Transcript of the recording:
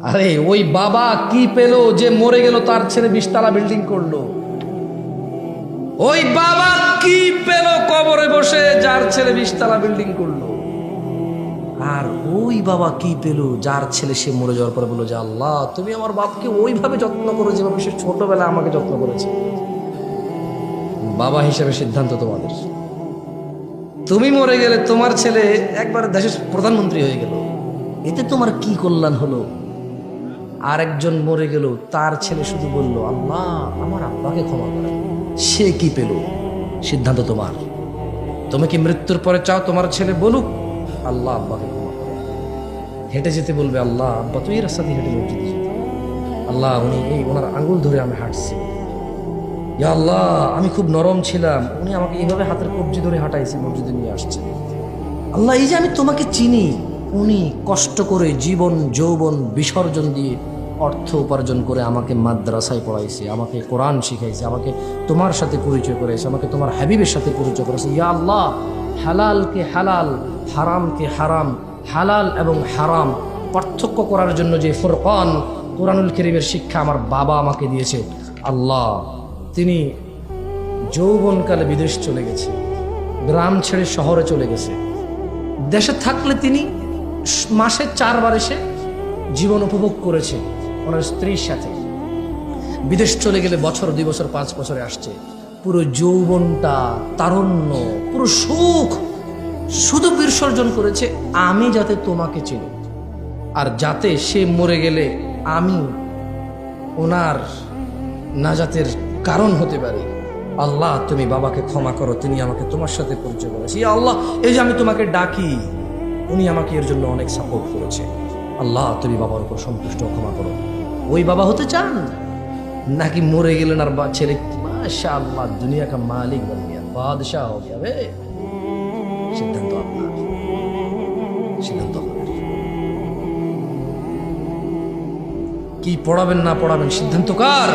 আরে ওই বাবা কি পেল যে মরে গেল, তার ছেলে 20 তলা বিল্ডিং করলো? ওই বাবা কি পেল কবরে বসে, যার ছেলে 20 তলা বিল্ডিং করলো? আর ওই বাবা কি পেল যার ছেলে সে মরে যাওয়ার পরে বললো যে আল্লাহ তুমি আমার বাপকে ওইভাবে যত্ন করো যেভাবে সে ছোটবেলায় আমাকে যত্ন করেছে। বাবা হিসেবে সিদ্ধান্ত তোমাদের। তুমি মরে গেলে তোমার ছেলে একবার দেশের প্রধানমন্ত্রী হয়ে গেল, এতে তোমার কি কল্যাণ হলো? আর একজন মরে গেল, তার ছেলে শুধু বলল আল্লাহ আমার আব্বাকে ক্ষমা করে, সে কি পেল? সিদ্ধান্ত তোমার। তুমি কি মৃত্যুর পরে চাও তোমার ছেলে বলুক আল্লাহ আব্বাকে ক্ষমা করে? হেঁটে যেতে বলবে আল্লাহ আব্বা তুই এই রাস্তা দিয়ে হেঁটে মসজিদে যেতে, আল্লাহ উনি এই ওনার আঙ্গুল ধরে আমি হাঁটছি, ইয়া আল্লাহ আমি খুব নরম ছিলাম, উনি আমাকে এইভাবে হাতের কবজি ধরে হাঁটাইছে মসজিদে নিয়ে আসছে, আল্লাহ এই যে আমি তোমাকে চিনি, উনি কষ্ট করে জীবন যৌবন বিসর্জন দিয়ে অর্থ উপার্জন করে আমাকে মাদ্রাসায় পড়াইছে, আমাকে কোরআন শিখাইছে, আমাকে তোমার সাথে পরিচয় করেছে, আমাকে তোমার হাবিবের সাথে পরিচয় করেছে। ইয়া আল্লাহ হালালকে হালাল, হারামকে হারাম, হালাল এবং হারাম পার্থক্য করার জন্য যে ফুরকান কোরআনুল কারীমের শিক্ষা আমার বাবা আমাকে দিয়েছে, আল্লাহ তিনি যৌবনকালে বিদেশ চলে গেছে, গ্রাম ছেড়ে শহরে চলে গেছে, দেশে থাকলে তিনি মাসে 4 বার এসে জীবন উপভোগ করেছে ওনার স্ত্রীর সাথে, বিদেশ চলে গেলে বছর 2 বছর 5 বছরে আসছে, পুরো যৌবনটা তারুণ্য পুরো সুখ শুধু বিসর্জন করেছে আমি যাতে তোমাকে চিনি, আর যাতে সে মরে গেলে আমি ওনার নাজাতের কারণ হতে পারি। আল্লাহ তুমি বাবাকে ক্ষমা করো, তিনি আমাকে তোমার সাথে পরিচয় করেছে। ইয়া আল্লাহ এই যে আমি তোমাকে ডাকি, উনি আমাকে এর জন্য অনেক সাপোর্ট করেছে, আল্লাহ তুমি বাবার উপর সন্তুষ্ট ক্ষমা করো। ওই বাবা হতে চান নাকি মরে গেলেন আর ছেলে মাশাআল্লাহ দুনিয়া কা মালিক বন গিয়া, বাদশাহ হয়ে যাবে? সিদ্ধান্ত আপনার, সিদ্ধান্ত আপনার। কি পড়াবেন না পড়াবেন সিদ্ধান্ত কার?